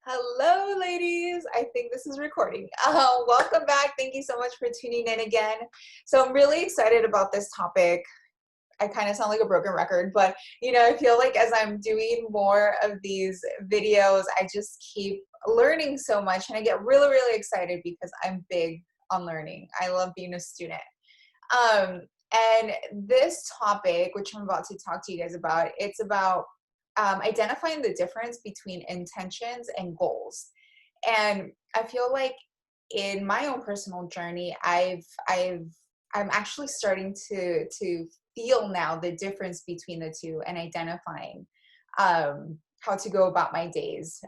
Hello, ladies. I think this is recording. Welcome back. Thank you so much for tuning in again. So I'm really excited about this topic. I kind of sound like a broken record, but I feel like as I'm doing more of these videos, I just keep learning so much and I get really, really excited because I'm big on learning. I love being a student. Um, and this topic, which I'm about to talk to you guys about, it's about identifying the difference between intentions and goals. And I feel like in my own personal journey, I'm actually starting to feel now the difference between the two and identifying how to go about my days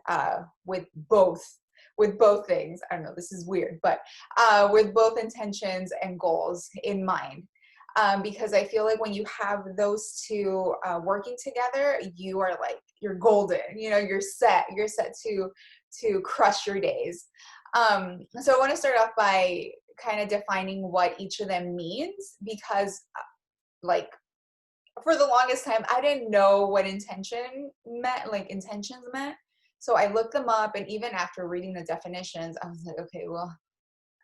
with both things. I don't know, this is weird, but with both intentions and goals in mind. Because I feel like when you have those two working together, you're golden. You're set to crush your days. So I want to start off by kind of defining what each of them means, because like for the longest time, I didn't know what intentions meant. So I looked them up, and even after reading the definitions, I was like, okay, well,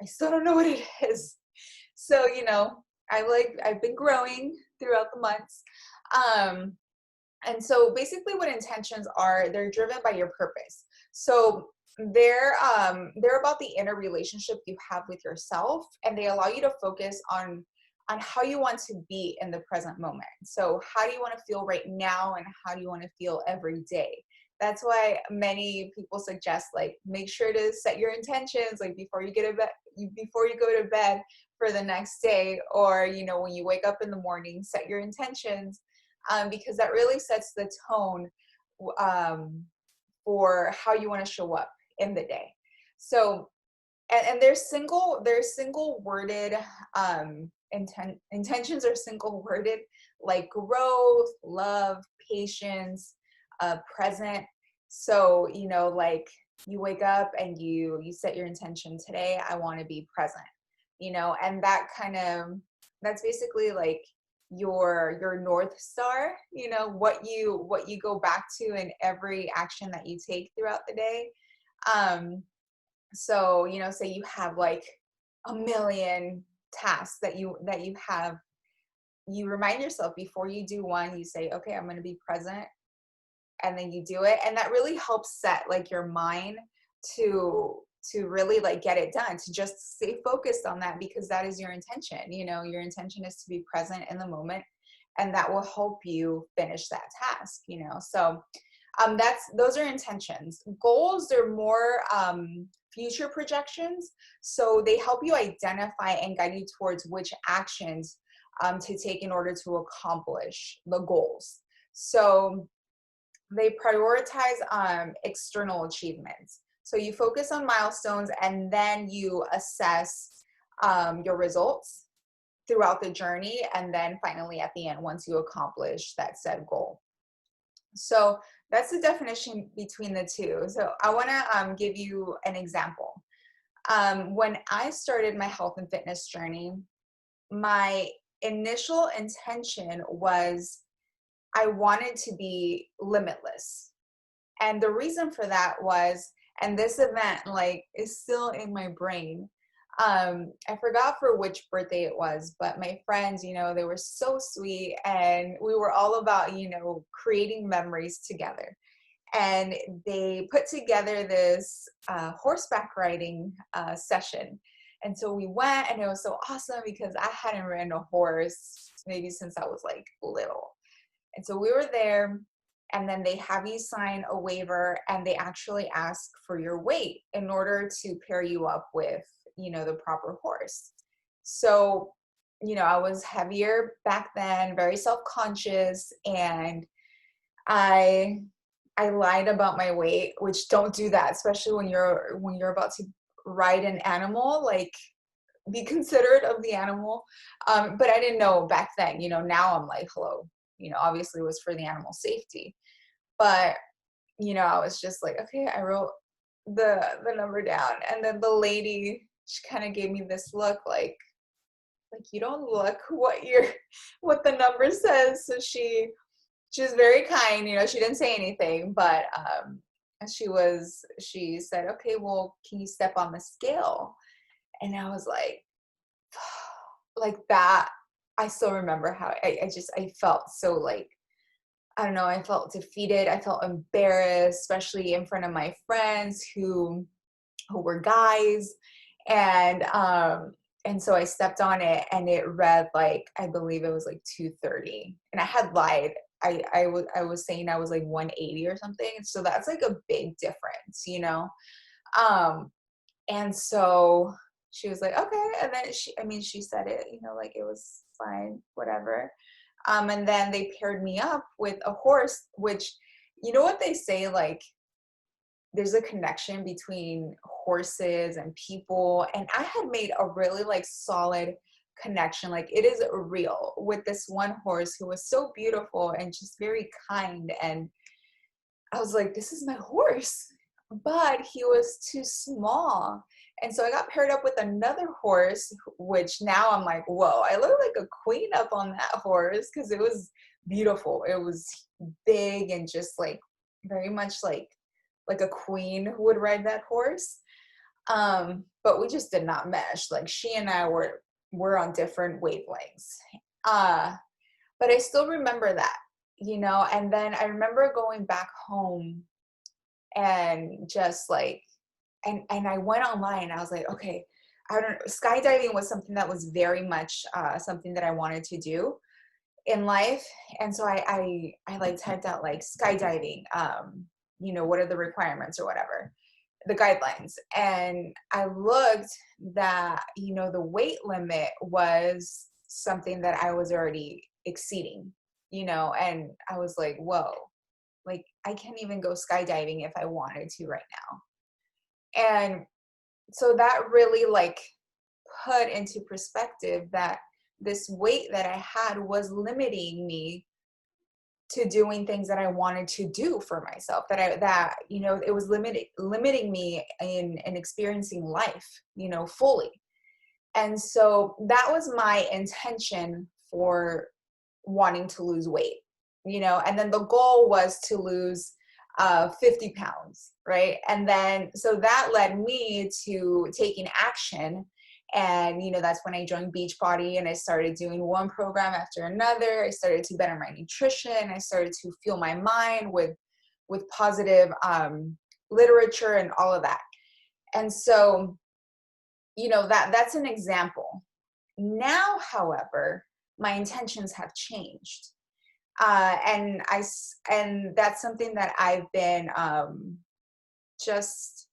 I still don't know what it is. So, I've been growing throughout the months. Um, and so basically what intentions are, they're driven by your purpose. So they're about the inner relationship you have with yourself, and they allow you to focus on how you want to be in the present moment. So how do you want to feel right now, and how do you want to feel every day? That's why many people suggest, like, make sure to set your intentions like before you go to bed for the next day, or when you wake up in the morning, set your intentions, because that really sets the tone um, for how you want to show up in the day. So, and they're single worded, intentions are single worded, like growth, love, patience, present. So like, you wake up and you set your intention, today I want to be present, and that's basically like your north star, what you go back to in every action that you take throughout the day. So say you have like a million tasks that you have, you remind yourself before you do one, you say, okay, I'm going to be present, and then you do it, and that really helps set like your mind to really like get it done, to just stay focused on that, because that is your intention. Your intention is to be present in the moment, and that will help you finish that task. So those are intentions. Goals, they're more future projections, so they help you identify and guide you towards which actions to take in order to accomplish the goals. So they prioritize external achievements. So you focus on milestones, and then you assess your results throughout the journey, and then finally at the end, once you accomplish that said goal. So that's the definition between the two. So I want to give you an example. When I started my health and fitness journey, my initial intention was I wanted to be limitless. And the reason for that was, and this event like is still in my brain. I forgot for which birthday it was, but my friends, they were so sweet, and we were all about, creating memories together. And they put together this horseback riding session. And so we went, and it was so awesome because I hadn't ridden a horse maybe since I was like little. And so we were there, and then they have you sign a waiver, and they actually ask for your weight in order to pair you up with, the proper horse. So, I was heavier back then, very self-conscious, and I I lied about my weight, which don't do that, especially when you're about to ride an animal, like, be considerate of the animal. But I didn't know back then. Now I'm like, hello, obviously it was for the animal safety. But, I was just like, okay, I wrote the number down. And then the lady, she kind of gave me this look like you don't look what the number says. So she was very kind. She didn't say anything, but she said, okay, well, can you step on the scale? And I was like that. I still remember how I felt so like, I don't know, I felt defeated. I felt embarrassed, especially in front of my friends who were guys. And and so I stepped on it and it read like, I believe it was like 230. And I had lied. I was saying I was like 180 or something. So that's like a big difference, you know? Um, and so she was like, okay. And then she said it, you know, like it was fine, whatever. And then they paired me up with a horse, which, you know what they say, like, there's a connection between horses and people. And I had made a really like solid connection. Like it is real with this one horse who was so beautiful and just very kind. And I was like, this is my horse. But he was too small. And so I got paired up with another horse, which now I'm like, whoa, I look like a queen up on that horse because it was beautiful. It was big and just like very much like a queen would ride that horse. But we just did not mesh. Like she and I were on different wavelengths. Uh, but I still remember that, you know, and then I remember going back home and just like and I went online. I was like, okay, I don't skydiving was something that was very much something that I wanted to do in life. And so I like typed out like skydiving, you know, what are the requirements or whatever, the guidelines. And I looked that, you know, the weight limit was something that I was already exceeding, you know, and I was like, whoa, like I can't even go skydiving if I wanted to right now. And so that really like put into perspective that this weight that I had was limiting me to doing things that I wanted to do for myself, that you know, it was limiting me in experiencing life, you know, fully. And so that was my intention for wanting to lose weight, you know, and then the goal was to lose 50 pounds, right? And then so that led me to taking action. And, you know, that's when I joined Beachbody and I started doing one program after another. I started to better my nutrition. I started to fuel my mind with positive literature and all of that. And so, you know, that's an example. Now, however, my intentions have changed. And that's something that I've been just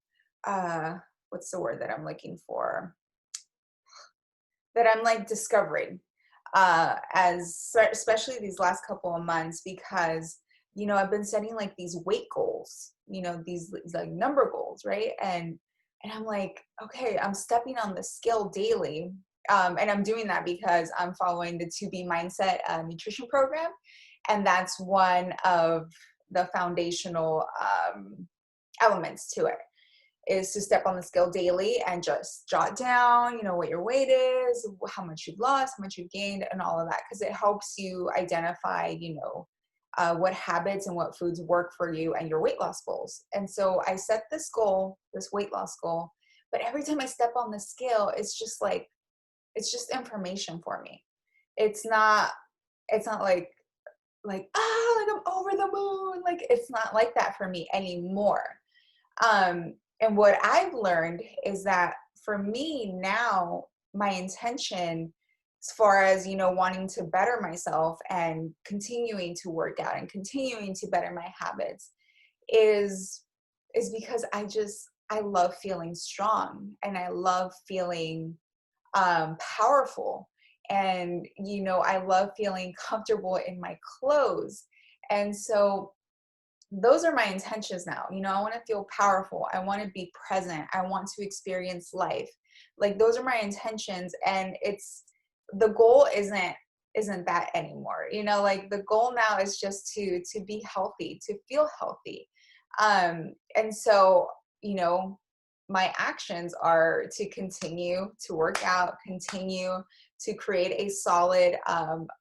what's the word that I'm looking for, that I'm like discovering as especially these last couple of months, because you know I've been setting like these weight goals, you know, these like number goals, right? And I'm like, okay, I'm stepping on the scale daily. And I'm doing that because I'm following the 2B Mindset nutrition program. And that's one of the foundational elements to it, is to step on the scale daily and just jot down, you know, what your weight is, how much you've lost, how much you've gained, and all of that, because it helps you identify, you know, what habits and what foods work for you and your weight loss goals. And so I set this goal, this weight loss goal, but every time I step on the scale, it's just like, it's just information for me. It's not, it's not like, like I'm over the moon. Like, it's not like that for me anymore. And what I've learned is that for me now, my intention, as far as, you know, wanting to better myself and continuing to work out and continuing to better my habits is because I love feeling strong and I love feeling powerful. And, you know, I love feeling comfortable in my clothes. And so those are my intentions now. You know, I want to feel powerful. I want to be present. I want to experience life. Like those are my intentions. And it's, the goal isn't that anymore. You know, like the goal now is just to be healthy, to feel healthy. And so, you know, my actions are to continue to work out, continue to create a solid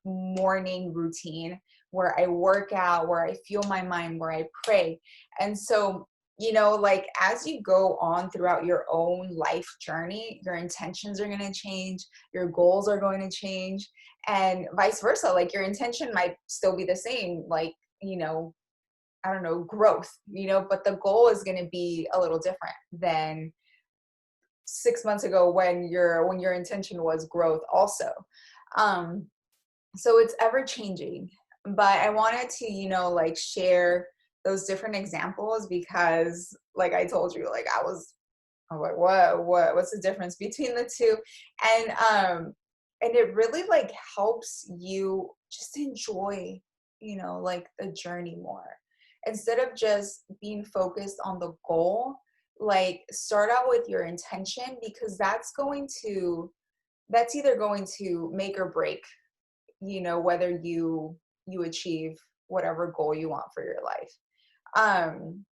morning routine where I work out, where I fuel my mind, where I pray. And so you know, like as you go on throughout your own life journey, your intentions are going to change, your goals are going to change, and vice versa. Like your intention might still be the same, like, you know, I don't know, growth, you know, but the goal is going to be a little different than 6 months ago when your intention was growth also. Um, so it's ever changing, but I wanted to, you know, like share those different examples because like I told you, like I'm like, what's the difference between the two? And it really like helps you just enjoy, you know, like the journey more. Instead of just being focused on the goal, like start out with your intention because that's either going to make or break, you know, whether you achieve whatever goal you want for your life. Um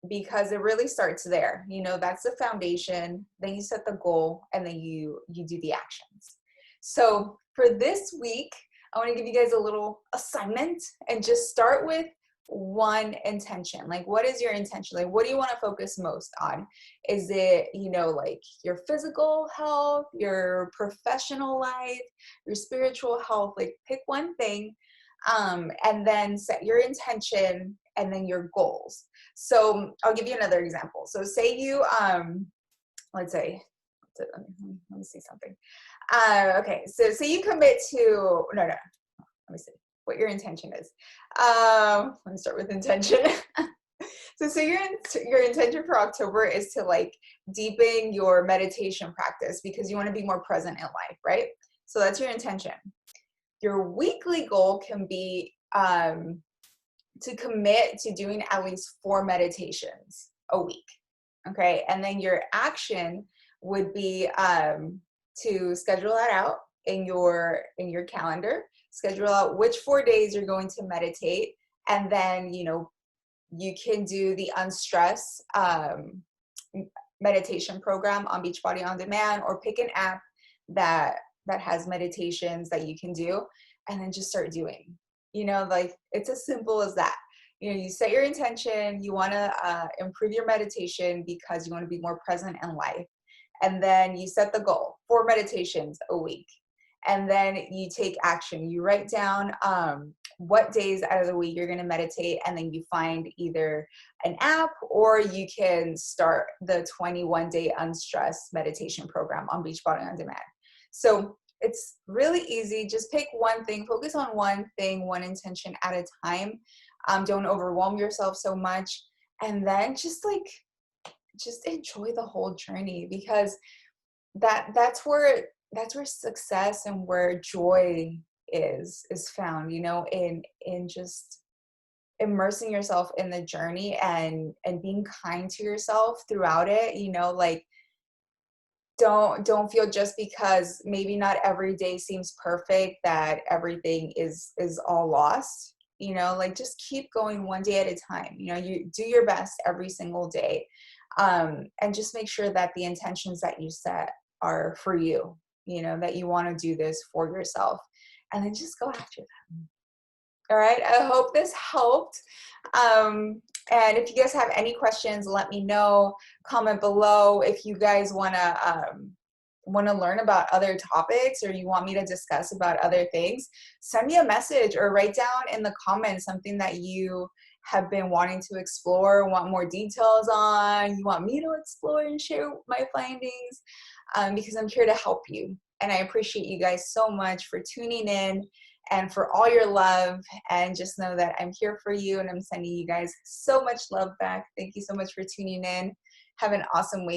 because it really starts there, you know, that's the foundation, then you set the goal and then you do the actions. So for this week I want to give you guys a little assignment and just start with one intention. Like what is your intention? Like what do you want to focus most on? Is it, you know, like your physical health, your professional life, your spiritual health? Like pick one thing, and then set your intention and then your goals. So I'll give you another example. So say you, let's say, let me see something. Okay, so say you commit to, no, let me see what your intention is. Let me start with intention. So say your intention for October is to like deepen your meditation practice because you want to be more present in life, right? So that's your intention. Your weekly goal can be to commit to doing at least 4 meditations a week. Okay. And then your action would be to schedule that out in your calendar, schedule out which 4 days you're going to meditate. And then, you know, you can do the Unstress meditation program on Beachbody On Demand, or pick an app that has meditations that you can do and then just start doing. You know, like it's as simple as that. You know, you set your intention, you want to improve your meditation because you want to be more present in life. And then you set the goal, 4 meditations a week. And then you take action. You write down what days out of the week you're going to meditate, and then you find either an app or you can start the 21-day Unstressed meditation program on Beachbody On Demand. So it's really easy. Just pick one thing, focus on one thing, one intention at a time. Don't overwhelm yourself so much. And then just enjoy the whole journey, because that's where success and where joy is found, you know, in just immersing yourself in the journey and being kind to yourself throughout it. You know, like don't feel just because maybe not every day seems perfect that everything is all lost. You know, like just keep going one day at a time. You know, you do your best every single day, and just make sure that the intentions that you set are for you. You know, that you want to do this for yourself, and then just go after them. All right. I hope this helped. And if you guys have any questions, let me know. Comment below. If you guys want to learn about other topics, or you want me to discuss about other things, send me a message or write down in the comments something that you have been wanting to explore, want more details on, you want me to explore and share my findings, because I'm here to help you. And I appreciate you guys so much for tuning in and for all your love. And just know that I'm here for you, and I'm sending you guys so much love back. Thank you so much for tuning in. Have an awesome week.